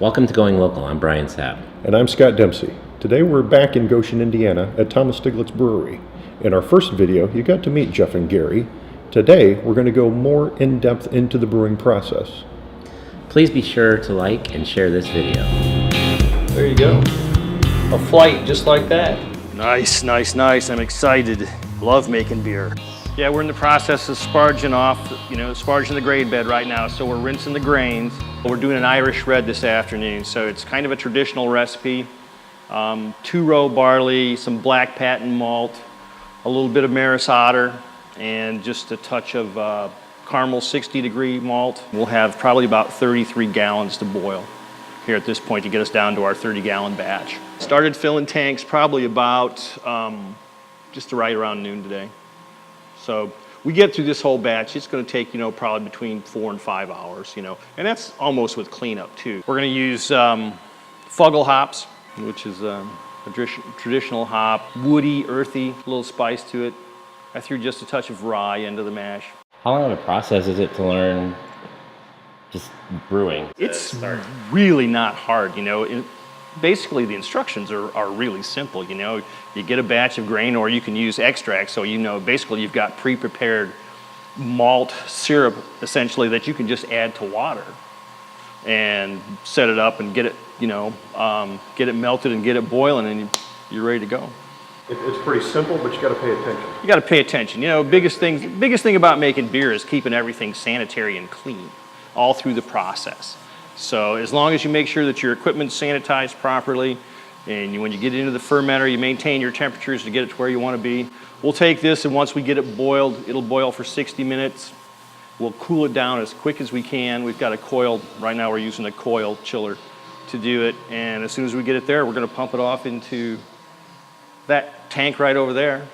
Welcome to Going Local. I'm Brian Sapp. And I'm Scott Dempsey. Today we're back in Goshen, Indiana at Thomas-Stieglitz Brewery. In our first video, you got to meet Jeff and Gary. Today, we're going to go more in-depth into the brewing process. Please be sure to like and share this video. There you go. A flight just like that. Nice, nice, nice. I'm excited. Love making beer. Yeah, we're in the process of sparging off, sparging the grade bed right now. So we're rinsing the grains. We're doing an Irish red this afternoon. So it's kind of a traditional recipe. 2-row barley, some black patent malt, a little bit of Maris Otter, and just a touch of caramel 60-degree malt. We'll have probably about 33 gallons to boil here at this point to get us down to our 30-gallon batch. Started filling tanks probably about just right around noon today. So we get through this whole batch. It's going to take, probably between 4 and 5 hours, and that's almost with cleanup too. We're going to use Fuggle hops, which is a traditional hop, woody, earthy, a little spice to it. I threw just a touch of rye into the mash. How long of a process is it to learn just brewing? It's really not hard, Basically, the instructions are really simple, You get a batch of grain, or you can use extract, so basically you've got pre-prepared malt syrup, essentially, that you can just add to water and set it up and get it, get it melted and get it boiling, and you're ready to go. It's pretty simple, but you got to pay attention. You got to pay attention. Biggest thing about making beer is keeping everything sanitary and clean all through the process. So as long as you make sure that your equipment's sanitized properly, and when you get into the fermenter, you maintain your temperatures to get it to where you want to be. We'll take this, and once we get it boiled, it'll boil for 60 minutes. We'll cool it down as quick as we can. We've got a coil, right now we're using a coil chiller to do it, and as soon as we get it there, we're going to pump it off into that tank right over there,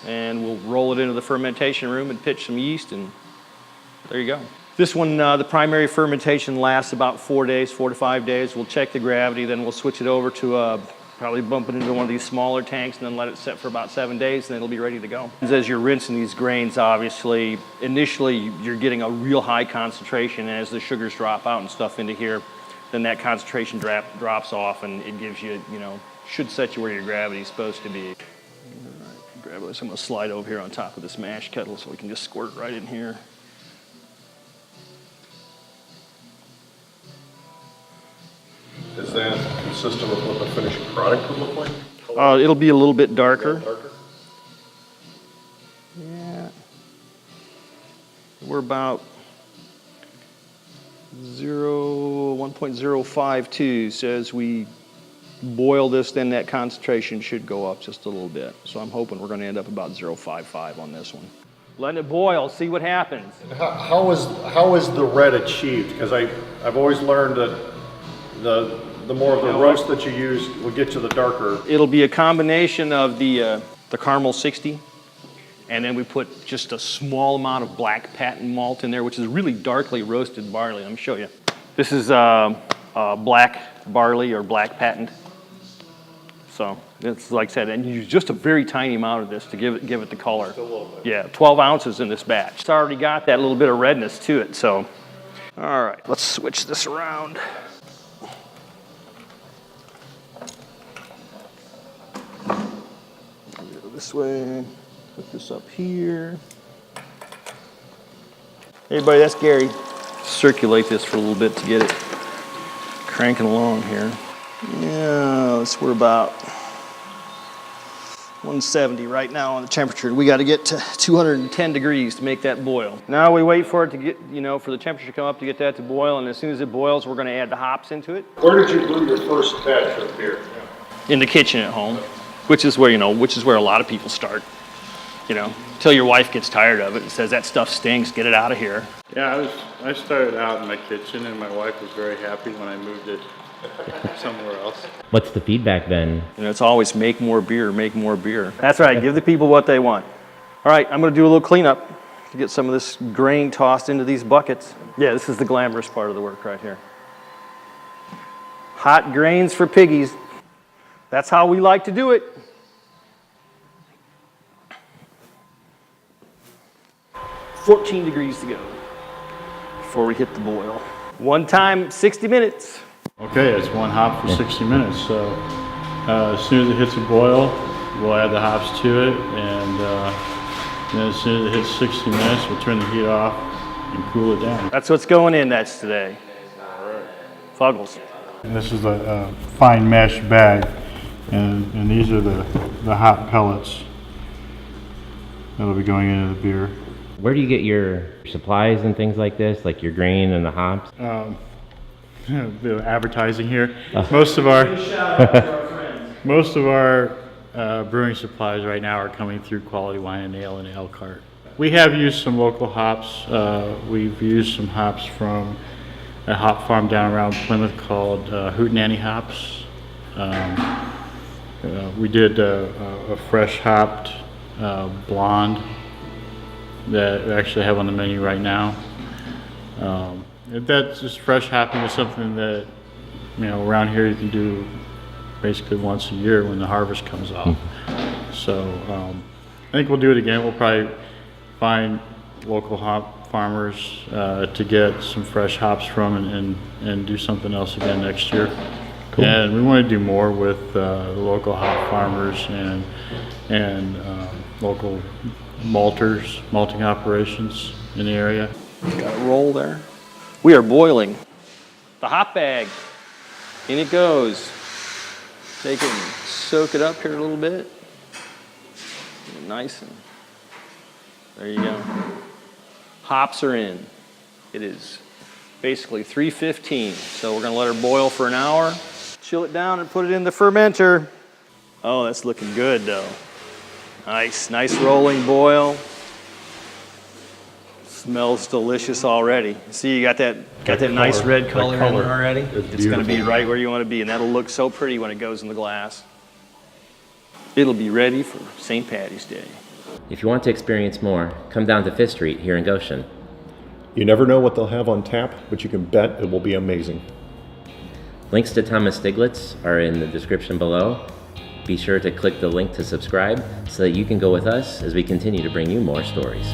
and we'll roll it into the fermentation room and pitch some yeast, and there you go. This one, the primary fermentation lasts about 4 days, 4 to 5 days. We'll check the gravity, then we'll switch it over to probably bump it into one of these smaller tanks and then let it set for about 7 days, and then it'll be ready to go. As you're rinsing these grains, obviously, initially you're getting a real high concentration, and as the sugars drop out and stuff into here, then that concentration drops off, and it gives you, should set you where your gravity is supposed to be. All right, grab this. I'm going to slide over here on top of this mash kettle so we can just squirt right in here. Is that consistent with what the finished product would look like? It'll be a little bit darker. Yeah. We're about 1.052, so as we boil this, then that concentration should go up just a little bit. So I'm hoping we're going to end up about 0.55 on this one. Letting it boil, see what happens. How is the red achieved? Because I've always learned that the more of the roast that you use will get you the darker. It'll be a combination of the caramel 60, and then we put just a small amount of black patent malt in there, which is really darkly roasted barley. Let me show you. This is black barley or black patent. So it's like I said, and you use just a very tiny amount of this to give it the color. Just a little bit. Yeah, 12 ounces in this batch. It's already got that little bit of redness to it. So, all right, let's switch this around. Go this way. Put this up here. Hey, buddy, that's Gary. Circulate this for a little bit to get it cranking along here. Yeah, we're about 170 right now on the temperature. We got to get to 210 degrees to make that boil. Now we wait for it to get, for the temperature to come up to get that to boil, and as soon as it boils, we're going to add the hops into it. Where did you brew your first batch of beer? In the kitchen at home, which is where a lot of people start. Until your wife gets tired of it and says, that stuff stinks, get it out of here. Yeah, I started out in my kitchen, and my wife was very happy when I moved it somewhere else. What's the feedback then? It's always make more beer, make more beer. That's right, give the people what they want. All right, I'm going to do a little cleanup to get some of this grain tossed into these buckets. Yeah, this is the glamorous part of the work right here. Hot grains for piggies. That's how we like to do it. 14 degrees to go before we hit the boil. One time, 60 minutes. Okay, it's one hop for 60 minutes. So as soon as it hits a boil, we'll add the hops to it, and then as soon as it hits 60 minutes, we'll turn the heat off and cool it down. That's what's going in next today. Fuggles. And this is a fine mesh bag, and these are the hop pellets that'll be going into the beer. Where do you get your supplies and things like this, like your grain and the hops? A bit of advertising here. Most of our brewing supplies right now are coming through Quality Wine and Ale in Elkhart. We have used some local hops. We've used some hops from a hop farm down around Plymouth called Hootenanny Hops. We did a fresh hopped blonde that we actually have on the menu right now. That's just fresh hopping is something that, around here you can do basically once a year when the harvest comes off. So I think we'll do it again. We'll probably find local hop farmers to get some fresh hops from and do something else again next year. Cool. And we want to do more with the local hop farmers and local malting operations in the area. Got a roll there. We are boiling the hop bag. In it goes. Take it and soak it up here a little bit. Get it nice and there you go. Hops are in. It is basically 3:15, so we're going to let her boil for an hour. Chill it down and put it in the fermenter. Oh, that's looking good though. Nice rolling boil. Smells delicious already. See, you got that nice red color in there already. It's going to be right where you want to be, and that'll look so pretty when it goes in the glass. It'll be ready for St. Patty's Day. If you want to experience more, come down to 5th Street here in Goshen. You never know what they'll have on tap, but you can bet it will be amazing. Links to Thomas-Stieglitz are in the description below. Be sure to click the link to subscribe so that you can go with us as we continue to bring you more stories.